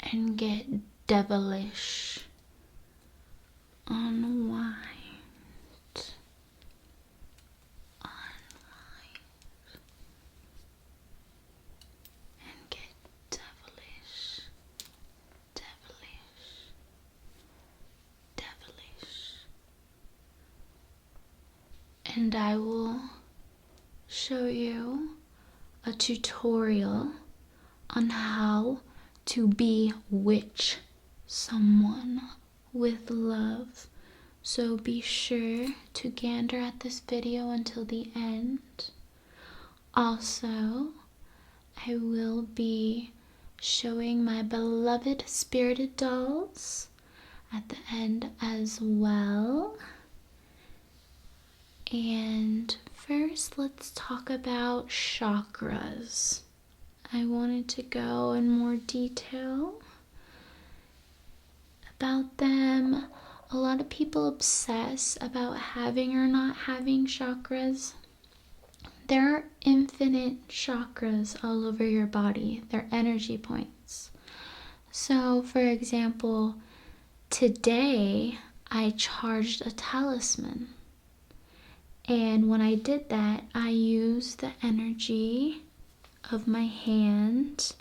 and get devilish. Unwind. And get devilish. And I will show you a tutorial on how to bewitch someone with love. So be sure to gander at this video until the end. Also, I will be showing my beloved spirited dolls at the end as well. And first, let's talk about chakras. I wanted to go in more detail about them. A lot of people obsess about having or not having chakras. There are infinite chakras all over your body. They're energy points. So, for example, today I charged a talisman. And when I did that, I used the energy of my hand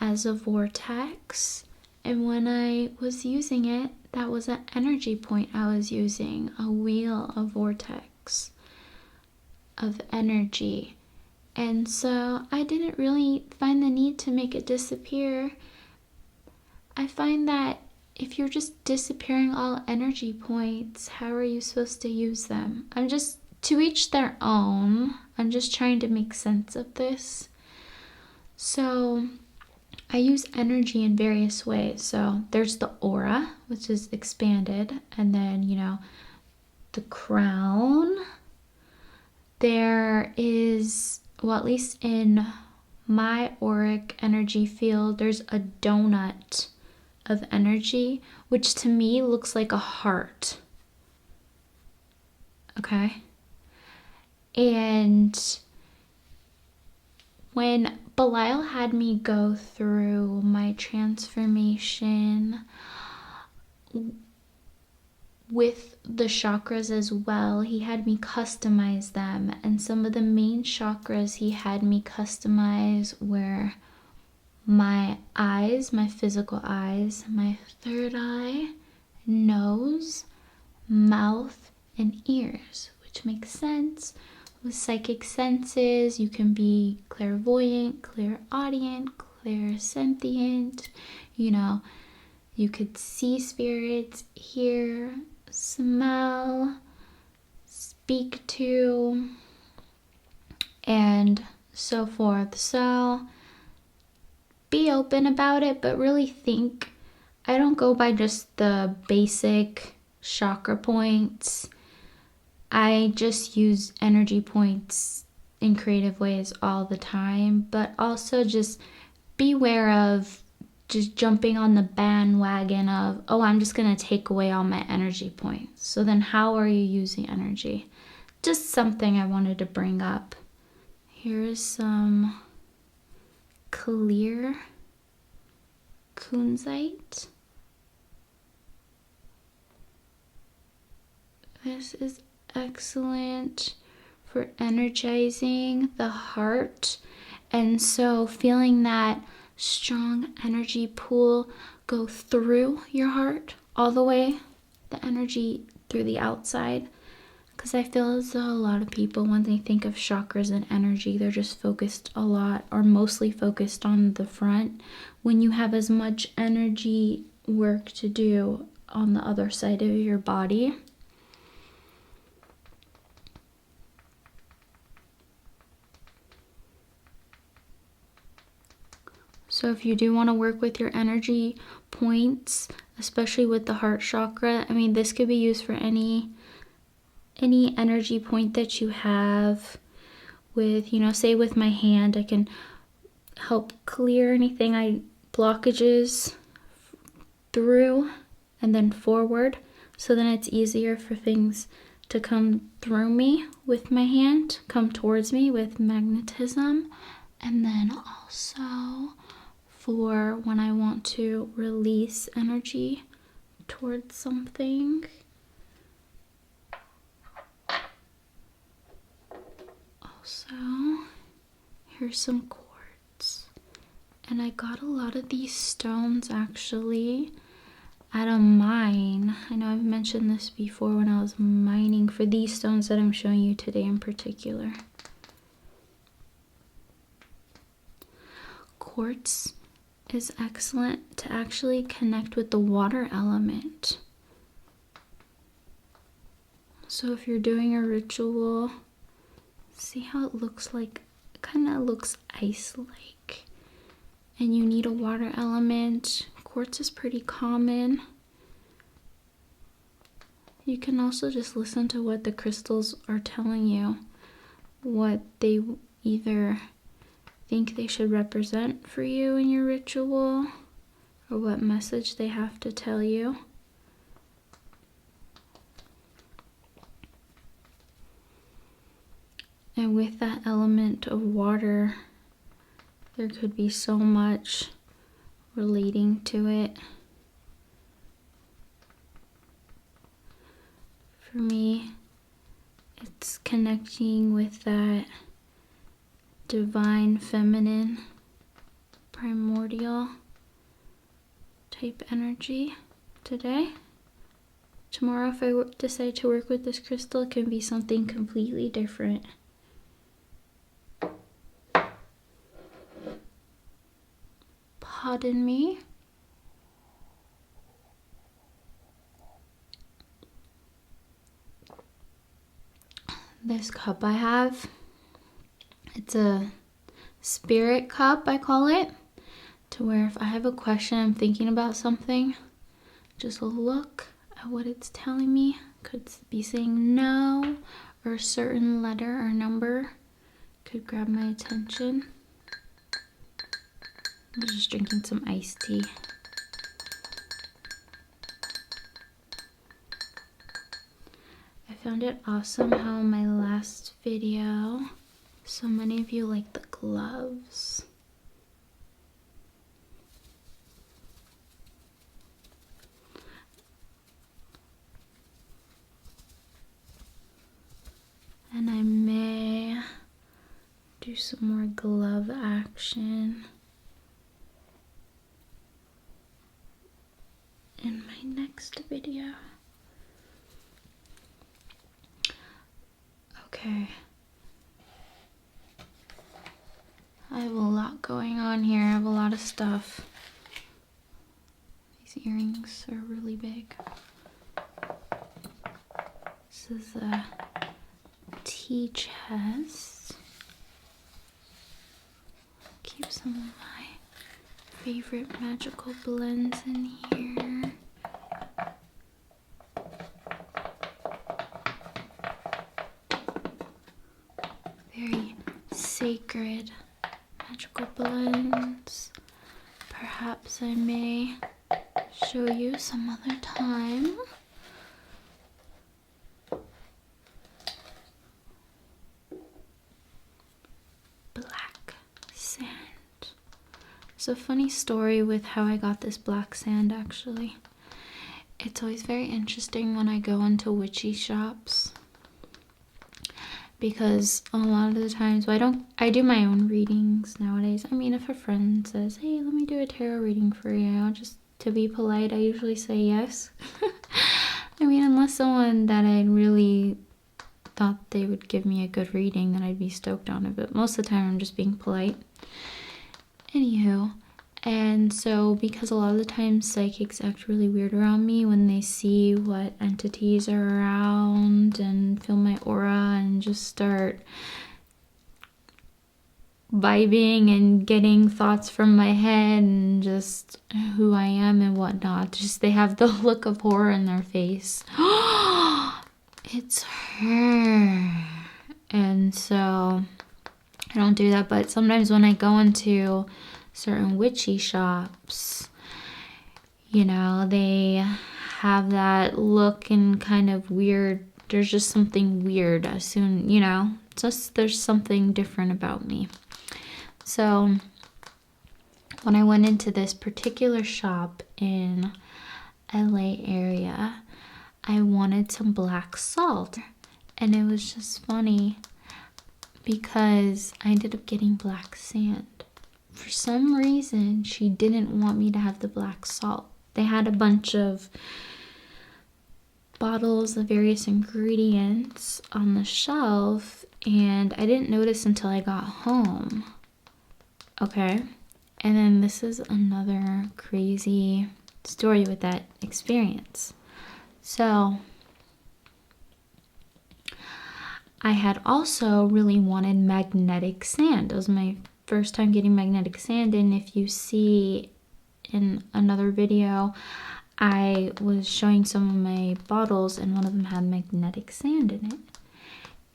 as a vortex. And when I was using it, that was an energy point I was using, a wheel, a vortex of energy. And so I didn't really find the need to make it disappear. I find that if you're just disappearing all energy points, how are you supposed to use them? I'm just, to each their own. I'm just trying to make sense of this. So I use energy in various ways. So there's the aura, which is expanded, and then, the crown. There is, well, at least in my auric energy field, there's a donut of energy, which to me looks like a heart. Okay? And when Belial had me go through my transformation with the chakras as well, he had me customize them. And some of the main chakras he had me customize were my eyes, my physical eyes, my third eye, nose, mouth, and ears, which makes sense. With psychic senses, you can be clairvoyant, clairaudient, clairsentient. You could see spirits, hear, smell, speak to, and so forth. So be open about it, but really think. I don't go by just the basic chakra points. I just use energy points in creative ways all the time, but also just beware of just jumping on the bandwagon of, oh, I'm just going to take away all my energy points. So then how are you using energy? Just something I wanted to bring up. Here's some clear kunzite. This is excellent for energizing the heart. And so feeling that strong energy pool go through your heart all the way, the energy through the outside. Because I feel as though a lot of people, when they think of chakras and energy, they're just focused a lot or mostly focused on the front, when you have as much energy work to do on the other side of your body. So if you do want to work with your energy points, especially with the heart chakra, this could be used for any energy point that you have. With, say with my hand, I can help clear anything blockages through and then forward. So then it's easier for things to come through me with my hand, come towards me with magnetism. And then also for when I want to release energy towards something. Also, here's some quartz. And I got a lot of these stones actually at a mine. I know I've mentioned this before when I was mining for these stones that I'm showing you today in particular. Quartz is excellent to actually connect with the water element. So if you're doing a ritual, see how it looks like, it kind of looks ice-like. And you need a water element. Quartz is pretty common. You can also just listen to what the crystals are telling you, what they either think they should represent for you in your ritual, or what message they have to tell you. And with that element of water, there could be so much relating to it. For me, it's connecting with that divine feminine, primordial type energy today. Tomorrow, if I decide to work with this crystal, it can be something completely different. Pardon me. This cup I have, it's a spirit cup, I call it, to where if I have a question, I'm thinking about something, just look at what it's telling me. Could be saying no, or a certain letter or number could grab my attention. I'm just drinking some iced tea. I found it awesome how in my last video, so many of you like the gloves. And I may do some more glove action in my next video. Okay. I have a lot going on here. I have a lot of stuff. These earrings are really big. This is a tea chest. Keep some of my favorite magical blends in here. Very sacred magical blends. Perhaps I may show you some other time. Black sand. It's a funny story with how I got this black sand actually. It's always very interesting when I go into witchy shops, because a lot of the times, well, I do my own readings nowadays. I mean, if a friend says, hey, let me do a tarot reading for you, just to be polite, I usually say yes. I mean, unless someone that I really thought they would give me a good reading, then I'd be stoked on it, but most of the time I'm just being polite. Anywho, and so because a lot of the time psychics act really weird around me when they see what entities are around and feel my aura and just start vibing and getting thoughts from my head and just who I am and whatnot. Just they have the look of horror in their face. It's her. And so I don't do that, but sometimes when I go into certain witchy shops, you know, they have that look and kind of weird, there's just something weird as soon, you know, just there's something different about me. So when I went into this particular shop in LA area, I wanted some black salt. And it was just funny because I ended up getting black sand. For some reason, she didn't want me to have the black salt. They had a bunch of bottles of various ingredients on the shelf, and I didn't notice until I got home. Okay, and then this is another crazy story with that experience. So I had also really wanted magnetic sand. It was my first time getting magnetic sand, and if you see in another video, I was showing some of my bottles and one of them had magnetic sand in it.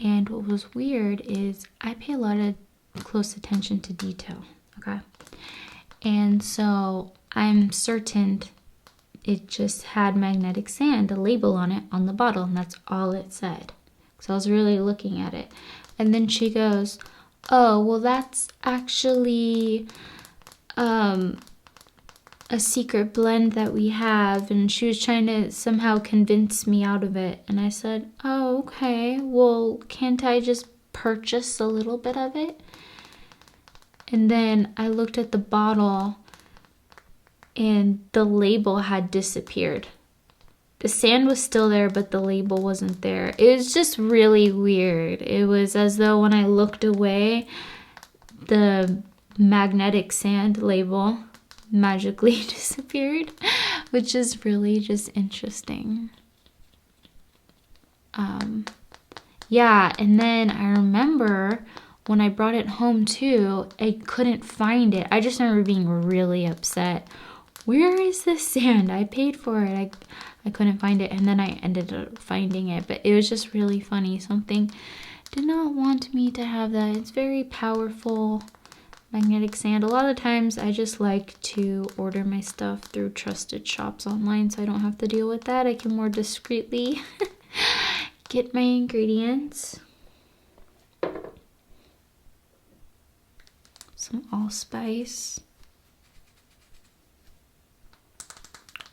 And what was weird is I pay a lot of close attention to detail, okay? And so I'm certain it just had magnetic sand, a label on it on the bottle, and that's all it said. So I was really looking at it. And then she goes, oh, well, that's actually a secret blend that we have. And she was trying to somehow convince me out of it. And I said, oh, okay, well, can't I just purchase a little bit of it? And then I looked at the bottle and the label had disappeared. The sand was still there, but the label wasn't there. It was just really weird. It was as though when I looked away, the magnetic sand label magically disappeared, which is really just interesting. Yeah, and then I remember when I brought it home too, I couldn't find it. I just remember being really upset. Where is this sand? I paid for it. I couldn't find it, and then I ended up finding it, but it was just really funny. Something did not want me to have that. It's very powerful magnetic sand. A lot of times I just like to order my stuff through trusted shops online so I don't have to deal with that. I can more discreetly get my ingredients. Some allspice.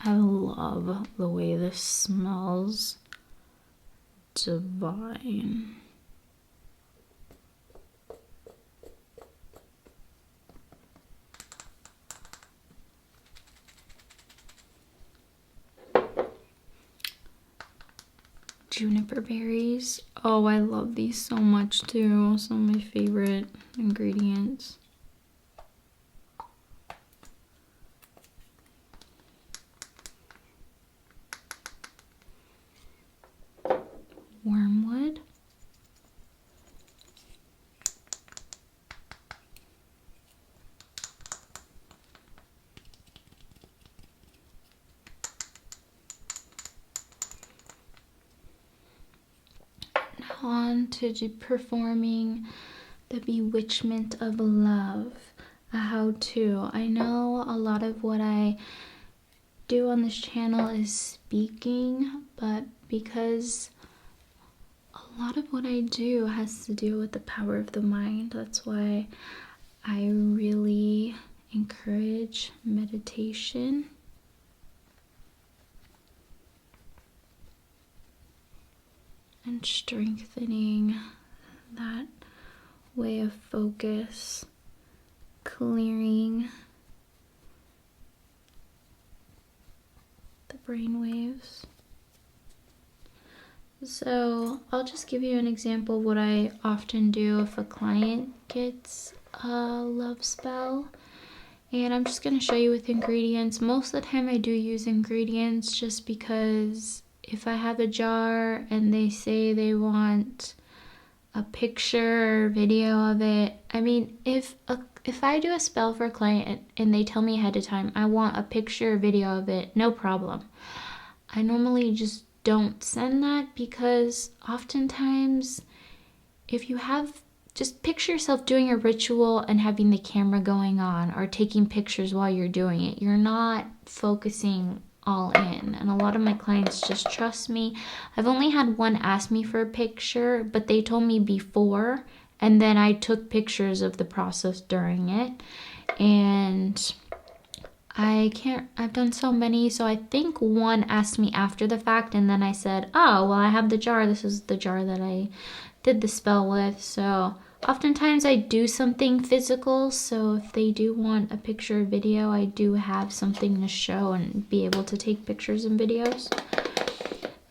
I love the way this smells. Divine. Juniper berries. Oh, I love these so much too. Some of my favorite ingredients. Wormwood. Now on to performing the Bewitchment of Love, a how-to. I know a lot of what I do on this channel is speaking, but because a lot of what I do has to do with the power of the mind, that's why I really encourage meditation. And strengthening that way of focus, clearing the brain waves. So I'll just give you an example of what I often do if a client gets a love spell. And I'm just going to show you with ingredients. Most of the time I do use ingredients just because if I have a jar and they say they want a picture or video of it, I mean, if I do a spell for a client and they tell me ahead of time, I want a picture or video of it, no problem. I normally just don't send that because oftentimes if you have, just picture yourself doing a ritual and having the camera going on or taking pictures while you're doing it. You're not focusing all in, and a lot of my clients just trust me. I've only had one ask me for a picture, but they told me before, and then I took pictures of the process during it, and I've done so many, so I think one asked me after the fact, and then I said, oh, well, I have the jar. This is the jar that I did the spell with. So oftentimes I do something physical, so if they do want a picture or video, I do have something to show and be able to take pictures and videos.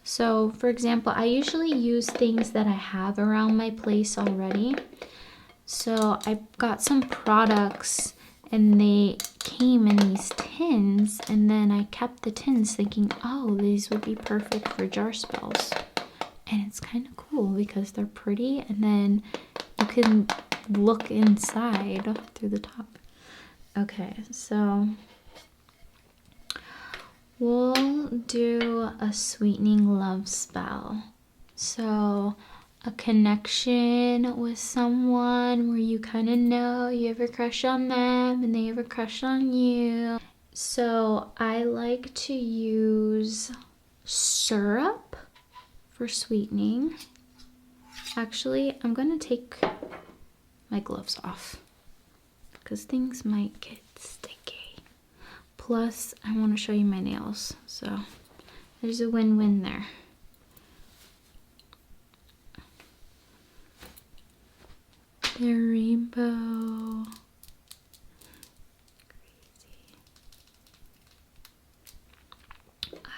So for example, I usually use things that I have around my place already. So I got some products and they came in these tins, and then I kept the tins thinking, oh, these would be perfect for jar spells. And it's kind of cool because they're pretty, and then you can look inside through the top. Okay, so we'll do a sweetening love spell. So a connection with someone where you kind of know you ever crush on them and they ever crush on you. So I like to use syrup for sweetening. Actually, I'm gonna take my gloves off because things might get sticky. Plus, I want to show you my nails, so there's a win-win there. They're rainbow. Crazy.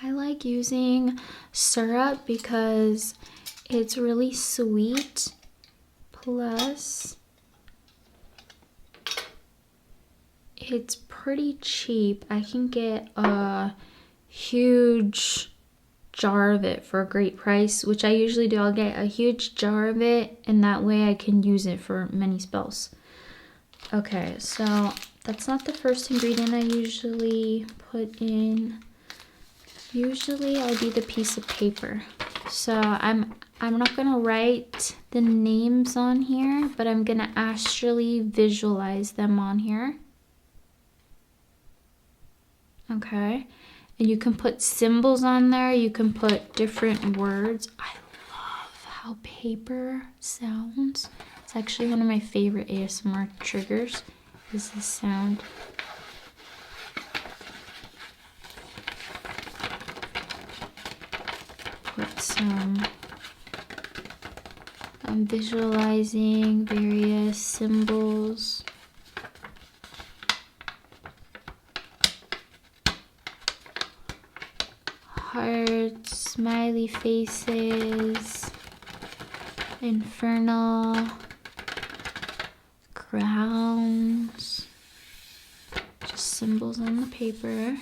I like using syrup because it's really sweet. Plus, it's pretty cheap. I can get a huge jar of it for a great price, which I usually do. I'll get a huge jar of it, and that way I can use it for many spells. Okay, so that's not the first ingredient I usually put in. Usually I'll do the piece of paper. So I'm not gonna write the names on here, but I'm gonna actually visualize them on here. Okay. And you can put symbols on there. You can put different words. I love how paper sounds. It's actually one of my favorite ASMR triggers is this sound. Put some, I'm visualizing various symbols. Hearts, smiley faces, infernal, crowns, just symbols on the paper.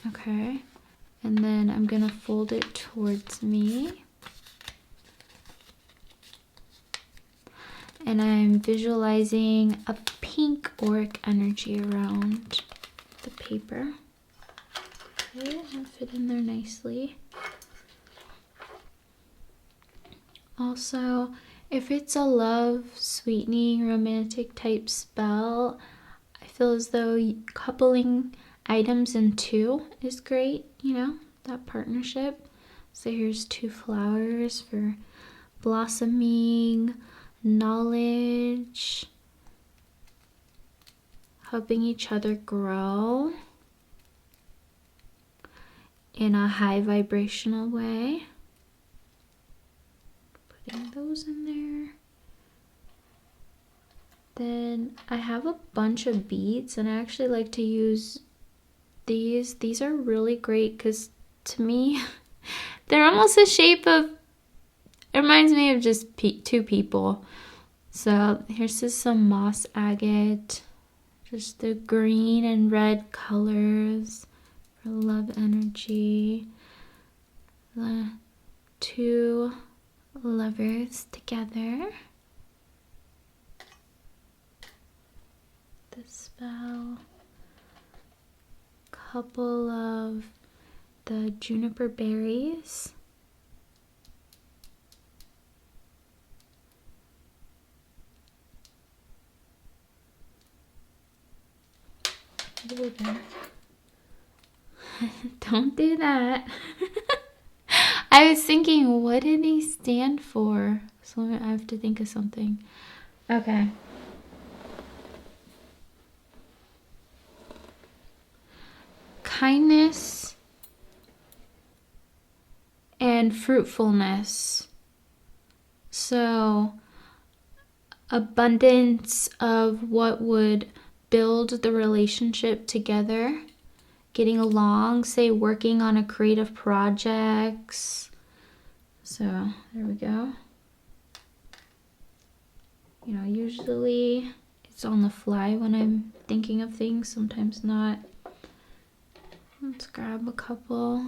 Okay, and then I'm gonna fold it towards me. And I'm visualizing a pink auric energy around the paper. Okay, that'll fit in there nicely. Also, if it's a love, sweetening, romantic type spell, I feel as though coupling items in two is great, you know, that partnership. So here's 2 flowers for blossoming, knowledge, helping each other grow in a high vibrational way. Putting those in there. Then I have a bunch of beads, and I actually like to use these. These are really great because to me, they're almost the shape of, it reminds me of just 2 people. So here's just some moss agate, just the green and red colors. Love energy. The 2 lovers together. The spell. Couple of the juniper berries. Don't do that. I was thinking, what did he stand for? So I have to think of something. Okay. kindness and fruitfulness. So abundance of what would build the relationship together, getting along, say working on a creative projects. So there we go. You know, usually it's on the fly when I'm thinking of things, sometimes not. Let's grab a couple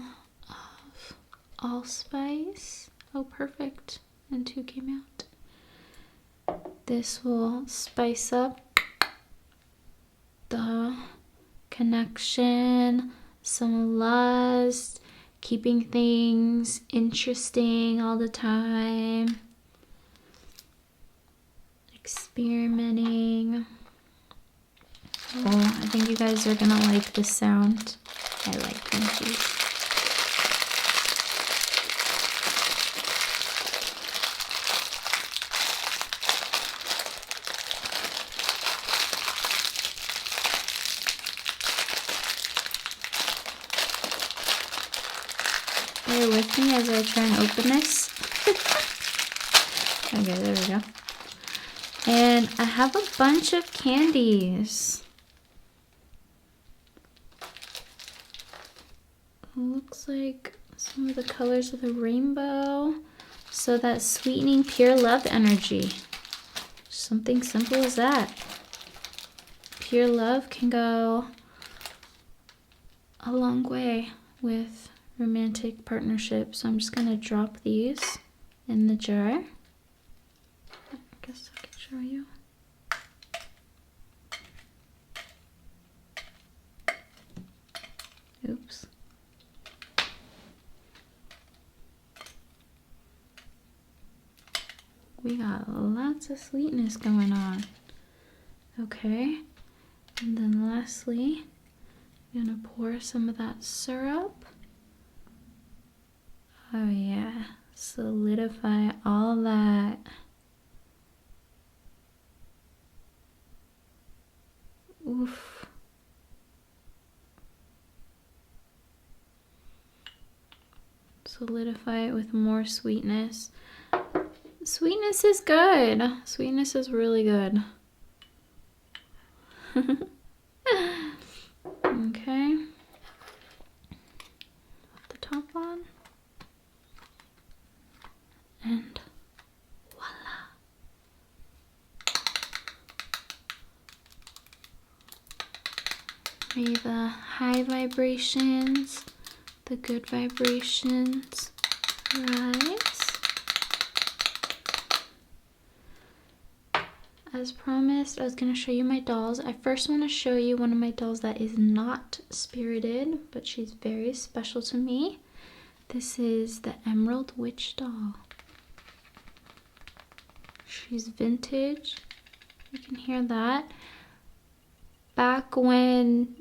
of allspice. Oh, perfect. And 2 came out. This will spice up the connection, some lust, keeping things interesting all the time, experimenting. Oh, I think you guys are gonna like this sound. I like crunchy. Bear with me as I try and open this. Okay, there we go. And I have a bunch of candies. Looks like some of the colors of the rainbow. So that's sweetening pure love energy. Something simple as that. Pure love can go a long way with romantic partnership. So I'm just gonna drop these in the jar. I guess I can show you. Oops. We got lots of sweetness going on. Okay. And then lastly, I'm gonna pour some of that syrup. Oh yeah, solidify all that. Oof. Solidify it with more sweetness. Sweetness is good. Sweetness is really good. Okay. Put the top on. And voila. May the high vibrations, the good vibrations rise. As promised, I was going to show you my dolls. I first want to show you one of my dolls that is not spirited, but she's very special to me. This is the Emerald Witch doll. She's vintage. You can hear that. Back in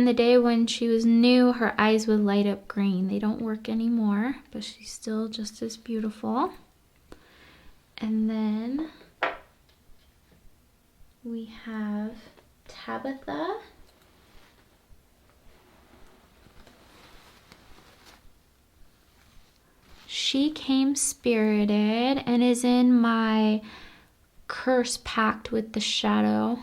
the day when she was new, her eyes would light up green. They don't work anymore, but she's still just as beautiful. And then we have Tabitha. She came spirited and is in my Curse Pact with the Shadow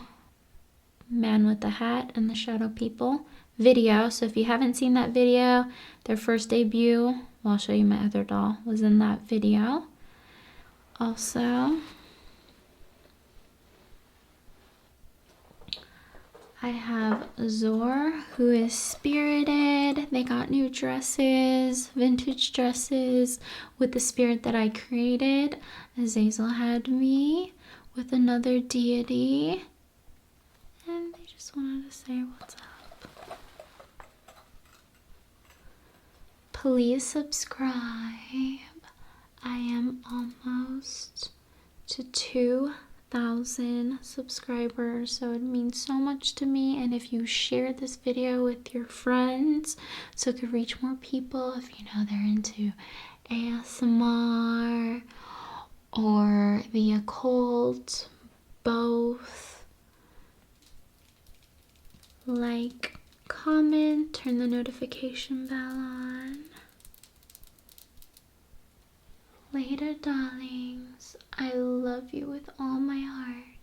Man with the Hat and the Shadow People video. So if you haven't seen that video, their first debut, well, I'll show you my other doll, was in that video. Also, I have Zor, who is spirited. They got new dresses, vintage dresses with the spirit that I created. Azazel had me with another deity. And they just wanted to say what's up. Please subscribe. I am almost to 2,000 subscribers, so it means so much to me. And if you share this video with your friends so it could reach more people, if you know they're into ASMR or the occult, both, like, comment, turn the notification bell on. Later, darlings. I love you with all my heart.